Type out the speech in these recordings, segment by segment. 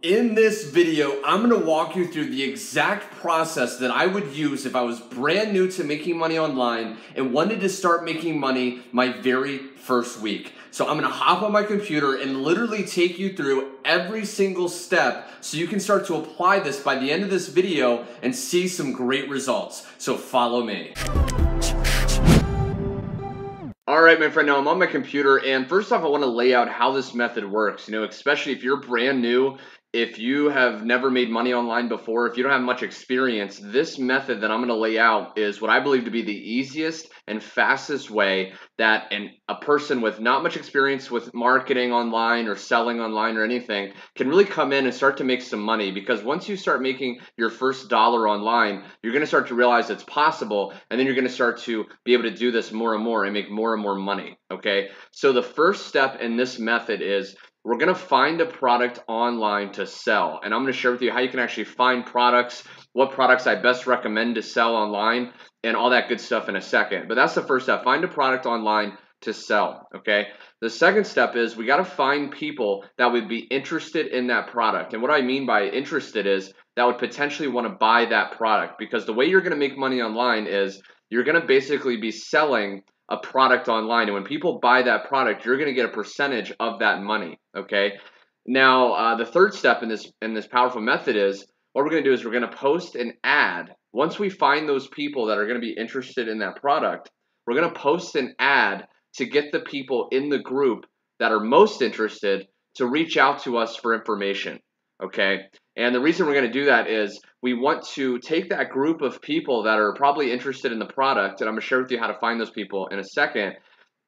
In this video, I'm going to walk you through the exact process that I would use if I was brand new to making money online and wanted to start making money my very first week. So I'm going to hop on my computer and literally take you through every single step so you can start to apply this by the end of this video and see some great results. So follow me. All right, my friend, now I'm on my computer, and first off, I want to lay out how this method works, especially if you're brand new, if you have never made money online before, if you don't have much experience, this method that I'm going to lay out is what I believe to be the easiest and fastest way that a person with not much experience with marketing online or selling online or anything can really come in and start to make some money. Because once you start making your first dollar online, you're going to start to realize it's possible, and then you're going to start to be able to do this more and more and make more and more money, okay? So the first step in this method is we're going to find a product online to sell, and I'm going to share with you how you can actually find products, what products I best recommend to sell online, and all that good stuff in a second. But that's the first step. Find a product online to sell, okay? The second step is we got to find people that would be interested in that product. And what I mean by interested is that would potentially want to buy that product, because the way you're going to make money online is you're going to basically be selling a product online, and when people buy that product, you're going to get a percentage of that money, okay? Now, the third step in this powerful method is what we're going to do is we're going to post an ad. Once we find those people that are going to be interested in that product, we're going to post an ad to get the people in the group that are most interested to reach out to us for information, okay? And the reason we're going to do that is we want to take that group of people that are probably interested in the product, and I'm going to share with you how to find those people in a second.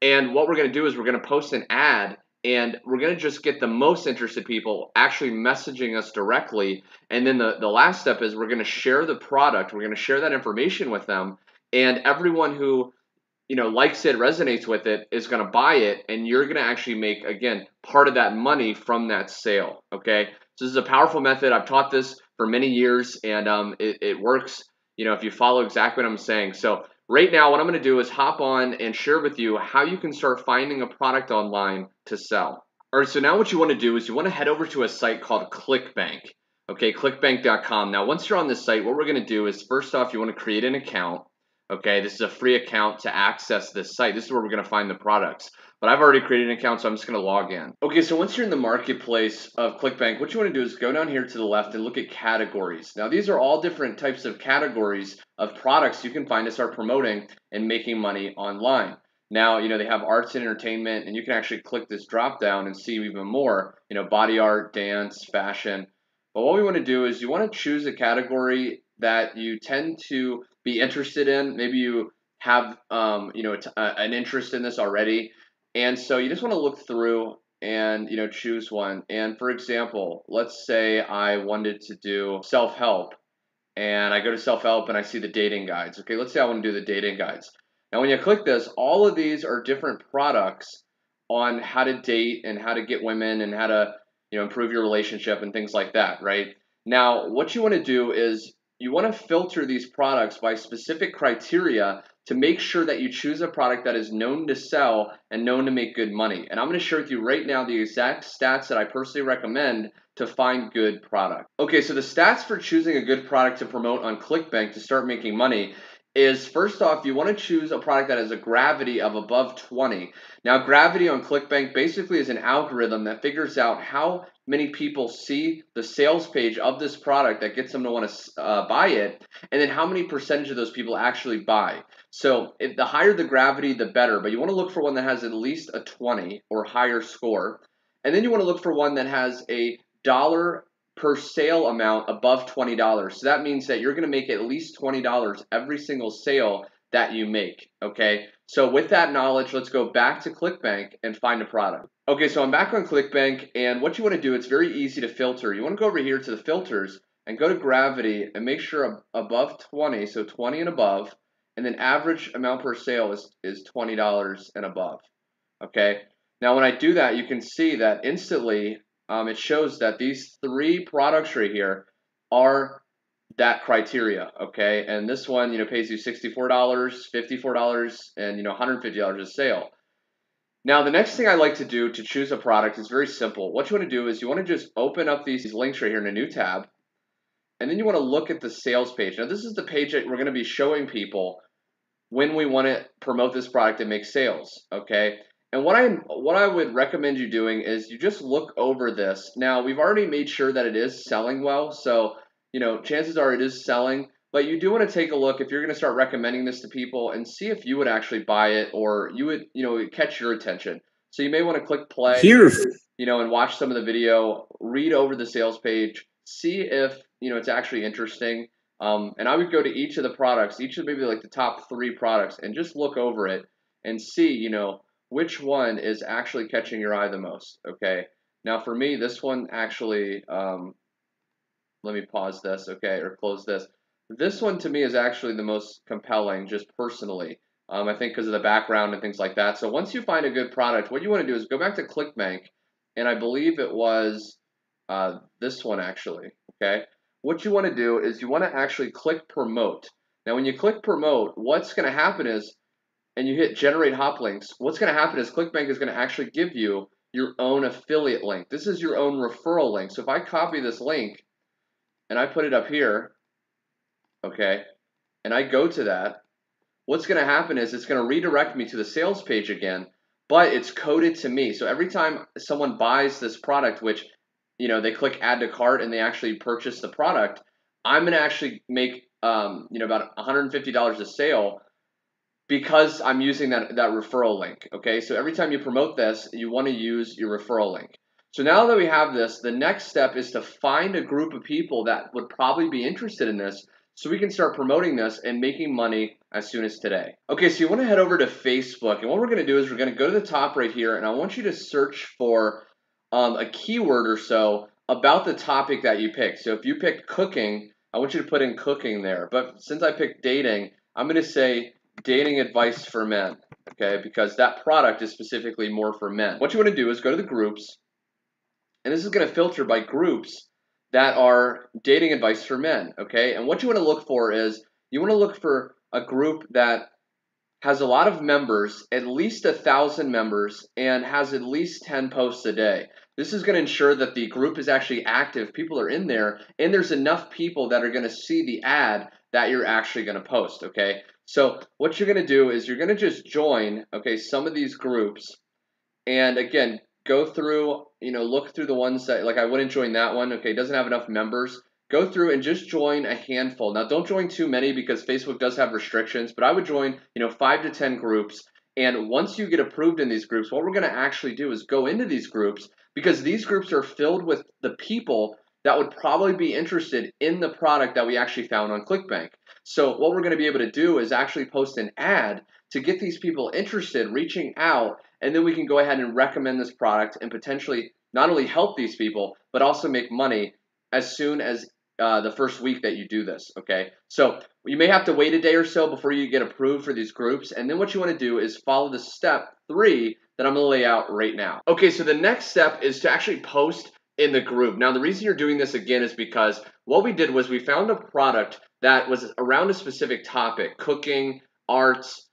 And what we're going to do is we're going to post an ad, and we're going to just get the most interested people actually messaging us directly. And then the last step is we're going to share the product. We're going to share that information with them, and everyone who likes it, resonates with it, is going to buy it, and you're going to actually make, again, part of that money from that sale, okay? So this is a powerful method. I've taught this for many years, and it works, if you follow exactly what I'm saying. So right now, what I'm going to do is hop on and share with you how you can start finding a product online to sell. All right, so now what you want to do is you want to head over to a site called ClickBank, okay, clickbank.com. Now, once you're on this site, what we're going to do is, first off, you want to create an account. Okay, this is a free account to access this site. This is where we're going to find the products. But I've already created an account, so I'm just going to log in. Okay, so once you're in the marketplace of ClickBank, what you want to do is go down here to the left and look at categories. Now, these are all different types of categories of products you can find to start promoting and making money online. Now, they have arts and entertainment, and you can actually click this drop down and see even more, body art, dance, fashion. But what we want to do is you want to choose a category that you tend to be interested in. Maybe you have an interest in this already, and so you just want to look through and choose one. And for example, let's say I wanted to do self-help, and I go to self-help and I see the dating guides. Okay, let's say I want to do the dating guides. Now when you click this, all of these are different products on how to date and how to get women and how to improve your relationship and things like that, right? Now what you want to do is you want to filter these products by specific criteria to make sure that you choose a product that is known to sell and known to make good money. And I'm going to share with you right now the exact stats that I personally recommend to find good product. Okay, so the stats for choosing a good product to promote on ClickBank to start making money is, first off, you want to choose a product that has a gravity of above 20. Now, gravity on ClickBank basically is an algorithm that figures out how many people see the sales page of this product that gets them to want to buy it, and then how many percentage of those people actually buy. So if the higher the gravity, the better, but you want to look for one that has at least a 20 or higher score, and then you want to look for one that has a dollar per sale amount above $20. So that means that you're going to make at least $20 every single sale that you make, okay? So with that knowledge, let's go back to ClickBank and find a product. Okay, so I'm back on ClickBank, and what you want to do, it's very easy to filter. You want to go over here to the filters and go to gravity and make sure above 20, so 20 and above, and then average amount per sale is $20 and above, okay? Now when I do that, you can see that instantly it shows that these three products right here are that criteria, okay? And this one, pays you $64, $54, and $150 a sale. Now, the next thing I like to do to choose a product is very simple. What you want to do is you want to just open up these links right here in a new tab, and then you want to look at the sales page. Now, this is the page that we're going to be showing people when we want to promote this product and make sales, okay? And what I would recommend you doing is you just look over this. Now, we've already made sure that it is selling well, so chances are it is selling, but you do want to take a look if you're going to start recommending this to people and see if you would actually buy it or you would, catch your attention. So you may want to click play, and watch some of the video, read over the sales page, see if, it's actually interesting. And I would go to each of the products, each of maybe like the top 3 products, and just look over it and see, which one is actually catching your eye the most, okay? Now for me, this one actually, let me pause this, okay, or close this. This one to me is actually the most compelling, just personally. I think because of the background and things like that. So once you find a good product, what you want to do is go back to ClickBank, and I believe it was this one actually, okay? What you want to do is you want to actually click promote. Now when you click promote, what's going to happen is, and you hit generate hop links, what's going to happen is ClickBank is going to actually give you your own affiliate link. This is your own referral link. So if I copy this link and I put it up here, okay, and I go to that, what's going to happen is it's going to redirect me to the sales page again, but it's coded to me. So every time someone buys this product, which, they click add to cart and they actually purchase the product, I'm going to actually make, about $150 a sale because I'm using that referral link, okay? So every time you promote this, you want to use your referral link. So now that we have this, the next step is to find a group of people that would probably be interested in this so we can start promoting this and making money as soon as today. Okay, so you want to head over to Facebook, and what we're going to do is we're going to go to the top right here, and I want you to search for a keyword or so about the topic that you picked. So if you picked cooking, I want you to put in cooking there. But since I picked dating, I'm going to say dating advice for men, okay, because that product is specifically more for men. What you want to do is go to the groups, and this is going to filter by groups that are dating advice for men, okay? And what you want to look for is you want to look for a group that has a lot of members, at least 1,000 members, and has at least 10 posts a day. This is going to ensure that the group is actually active, people are in there, and there's enough people that are going to see the ad that you're actually going to post, okay? So what you're going to do is you're going to just join, okay, some of these groups, and again, go through, look through the ones that, like I wouldn't join that one, okay, it doesn't have enough members. Go through and just join a handful. Now, don't join too many because Facebook does have restrictions, but I would join, 5 to 10 groups. And once you get approved in these groups, what we're going to actually do is go into these groups because these groups are filled with the people that would probably be interested in the product that we actually found on ClickBank. So what we're going to be able to do is actually post an ad to get these people interested, reaching out, and then we can go ahead and recommend this product and potentially not only help these people, but also make money as soon as the first week that you do this, okay? So you may have to wait a day or so before you get approved for these groups, and then what you want to do is follow the step 3 that I'm going to lay out right now. Okay, so the next step is to actually post in the group. Now, the reason you're doing this again is because what we did was we found a product that was around a specific topic: cooking, arts,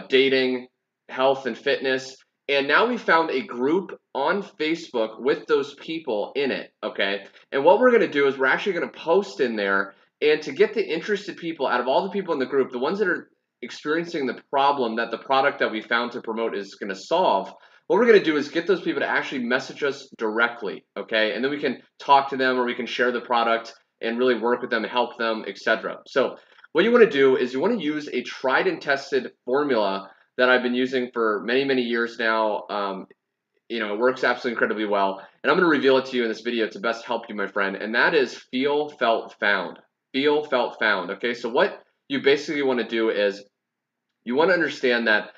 dating, health, and fitness. And now we found a group on Facebook with those people in it, okay? And what we're going to do is we're actually going to post in there, and to get the interested people out of all the people in the group, the ones that are experiencing the problem that the product that we found to promote is going to solve, what we're going to do is get those people to actually message us directly, okay? And then we can talk to them, or we can share the product and really work with them and help them, etc. So what you want to do is you want to use a tried and tested formula that I've been using for many, many years now. It works absolutely incredibly well. And I'm going to reveal it to you in this video to best help you, my friend. And that is feel, felt, found. Feel, felt, found. Okay, so what you basically want to do is you want to understand that,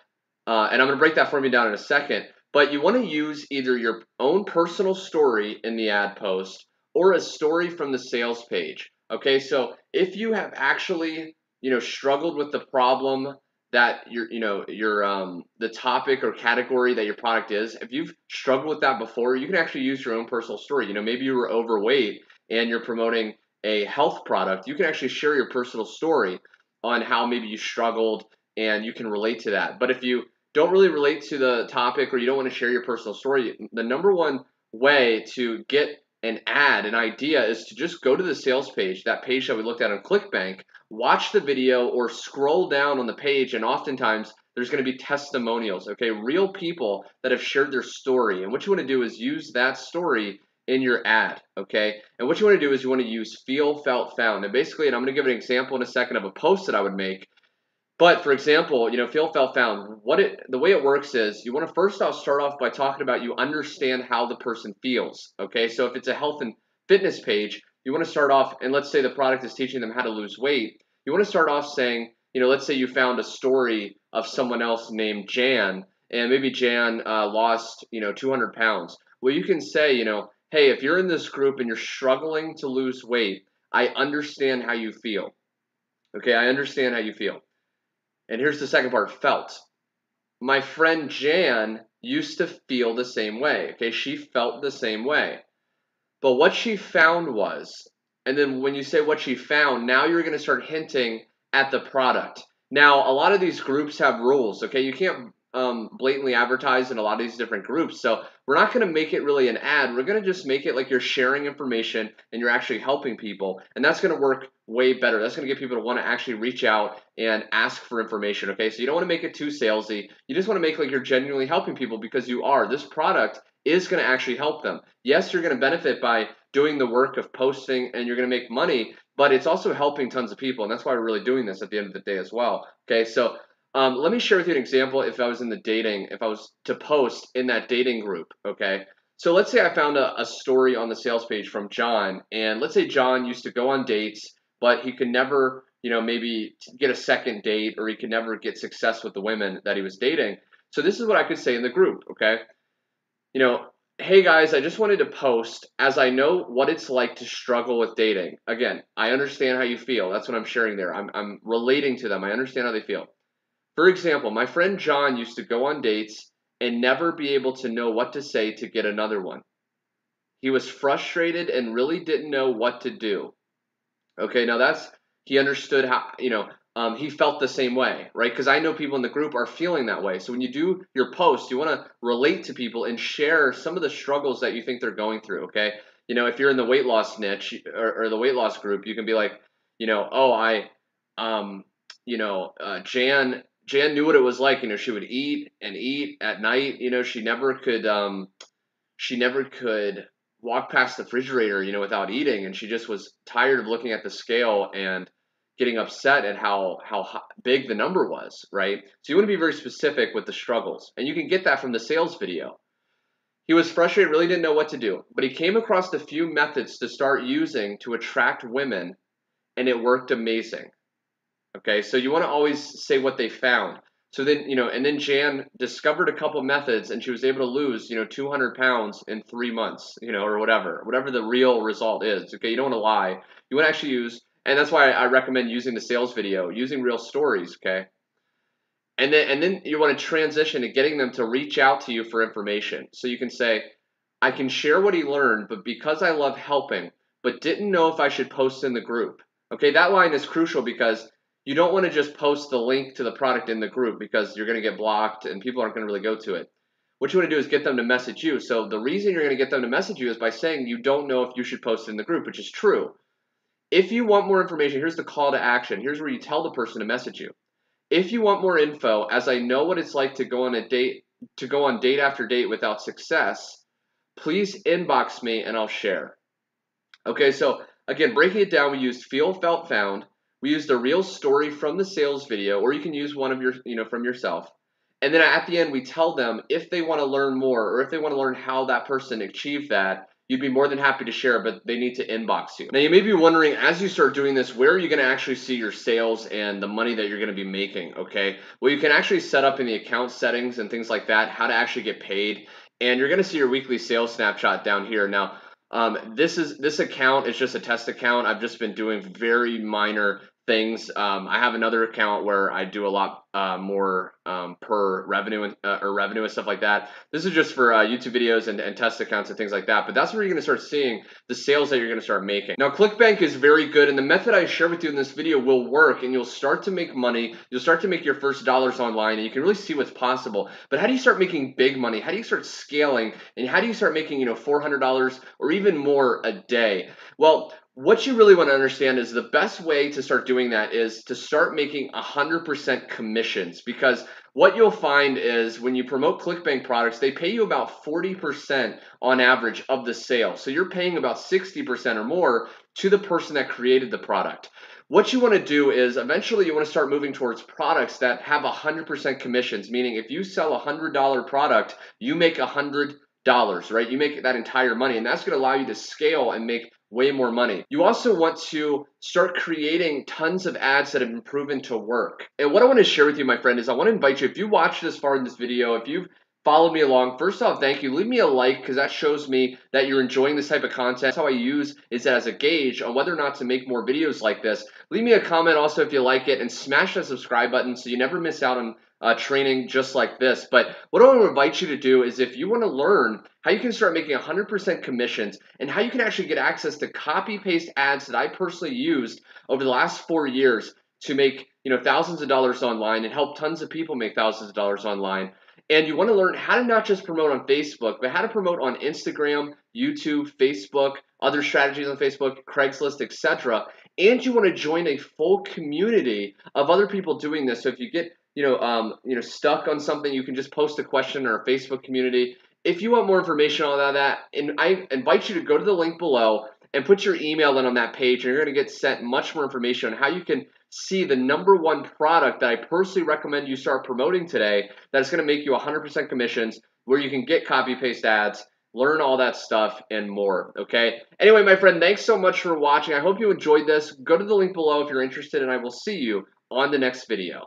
and I'm going to break that for you down in a second, but you want to use either your own personal story in the ad post or a story from the sales page. Okay, so if you have actually, struggled with the problem that the topic or category that your product is, if you've struggled with that before, you can actually use your own personal story. Maybe you were overweight and you're promoting a health product. You can actually share your personal story on how maybe you struggled, and you can relate to that. But if you don't really relate to the topic or you don't want to share your personal story, the number one way to get an ad, an idea, is to just go to the sales page, that page that we looked at on ClickBank, watch the video or scroll down on the page, and oftentimes there's going to be testimonials, okay? Real people that have shared their story. And what you want to do is use that story in your ad, okay? And what you want to do is you want to use feel, felt, found. And basically, and I'm going to give an example in a second of a post that I would make. But for example, feel, felt, found. The way it works is you want to first off start off by talking about you understand how the person feels. Okay, so if it's a health and fitness page, you want to start off, and let's say the product is teaching them how to lose weight. You want to start off saying, let's say you found a story of someone else named Jan, and maybe Jan lost 200 pounds. Well, you can say, hey, if you're in this group and you're struggling to lose weight, I understand how you feel. Okay, I understand how you feel. And here's the second part, felt. My friend Jan used to feel the same way. Okay, she felt the same way. But what she found was, and then when you say what she found, now you're going to start hinting at the product. Now, a lot of these groups have rules, okay? You can't blatantly advertise in a lot of these different groups. So we're not going to make it really an ad. We're going to just make it like you're sharing information and you're actually helping people. And that's going to work way better. That's going to get people to want to actually reach out and ask for information, okay? So you don't want to make it too salesy. You just want to make like you're genuinely helping people because you are. This product is going to actually help them. Yes, you're going to benefit by doing the work of posting and you're going to make money, but it's also helping tons of people. And that's why we're really doing this at the end of the day as well. Okay, so let me share with you an example if I was to post in that dating group, okay? So let's say I found a story on the sales page from John, and let's say John used to go on dates, but he could never, maybe get a second date, or he could never get success with the women that he was dating. So this is what I could say in the group, okay? Hey guys, I just wanted to post as I know what it's like to struggle with dating. Again, I understand how you feel. That's what I'm sharing there. I'm relating to them. I understand how they feel. For example, my friend John used to go on dates and never be able to know what to say to get another one. He was frustrated and really didn't know what to do. Okay, now he understood how, he felt the same way, right? Because I know people in the group are feeling that way. So when you do your post, you want to relate to people and share some of the struggles that you think they're going through, okay? If you're in the weight loss niche or the weight loss group, you can be like, Jan knew what it was like. She would eat and eat at night. She never could walk past the refrigerator, without eating, and she just was tired of looking at the scale and getting upset at how big the number was, right? So you want to be very specific with the struggles, and you can get that from the sales video. He was frustrated, really didn't know what to do, but he came across a few methods to start using to attract women, and it worked amazing. Okay, so you want to always say what they found. So then, and then Jan discovered a couple methods and she was able to lose, 200 pounds in 3 months, or whatever the real result is. Okay, you don't want to lie. You want to actually use, and that's why I recommend using the sales video, using real stories, okay? And then you want to transition to getting them to reach out to you for information. So you can say, I can share what he learned, but because I love helping, but didn't know if I should post in the group. Okay, that line is crucial because you don't want to just post the link to the product in the group because you're going to get blocked and people aren't going to really go to it. What you want to do is get them to message you. So the reason you're going to get them to message you is by saying you don't know if you should post in the group, which is true. If you want more information, here's the call to action. Here's where you tell the person to message you. If you want more info, as I know what it's like to go on date after date without success, please inbox me and I'll share. Okay, so again, breaking it down, we used feel, felt, found. We used a real story from the sales video, or you can use one of your, from yourself. And then at the end, we tell them if they want to learn more or if they want to learn how that person achieved that, you'd be more than happy to share, but they need to inbox you. Now, you may be wondering, as you start doing this, where are you going to actually see your sales and the money that you're going to be making, okay? Well, you can actually set up in the account settings and things like that, how to actually get paid. And you're going to see your weekly sales snapshot down here. Now, this account is just a test account. I've just been doing very minor things. I have another account where I do a lot more per revenue or revenue and stuff like that. This is just for YouTube videos and test accounts and things like that. But that's where you're going to start seeing the sales that you're going to start making. Now, ClickBank is very good, and the method I share with you in this video will work, and you'll start to make money. You'll start to make your first dollars online, and you can really see what's possible. But how do you start making big money? How do you start scaling? And how do you start making, $400 or even more a day? Well, what you really want to understand is the best way to start doing that is to start making 100% commissions, because what you'll find is when you promote ClickBank products, they pay you about 40% on average of the sale. So you're paying about 60% or more to the person that created the product. What you want to do is eventually you want to start moving towards products that have 100% commissions, meaning if you sell a $100 product, you make $100, right? You make that entire money, and that's going to allow you to scale and make way more money. You also want to start creating tons of ads that have been proven to work. And what I want to share with you, my friend, is I want to invite you, if you watched this far in this video, if you've followed me along, first off, thank you. Leave me a like, because that shows me that you're enjoying this type of content. That's how I use it as a gauge on whether or not to make more videos like this. Leave me a comment also if you like it, and smash that subscribe button so you never miss out on training just like this. But what I want to invite you to do is, if you want to learn how you can start making 100% commissions and how you can actually get access to copy paste ads that I personally used over the last 4 years to make thousands of dollars online and help tons of people make thousands of dollars online, and you want to learn how to not just promote on Facebook, but how to promote on Instagram, YouTube, Facebook, other strategies on Facebook, Craigslist, etc. And you want to join a full community of other people doing this. So if you get stuck on something, you can just post a question in our Facebook community. If you want more information on all that, and I invite you to go to the link below and put your email in on that page, and you're going to get sent much more information on how you can see the #1 product that I personally recommend you start promoting today that's going to make you 100% commissions, where you can get copy paste ads, learn all that stuff and more. Okay, anyway, my friend, thanks so much for watching. I hope you enjoyed this. Go to the link below if you're interested, and I will see you on the next video.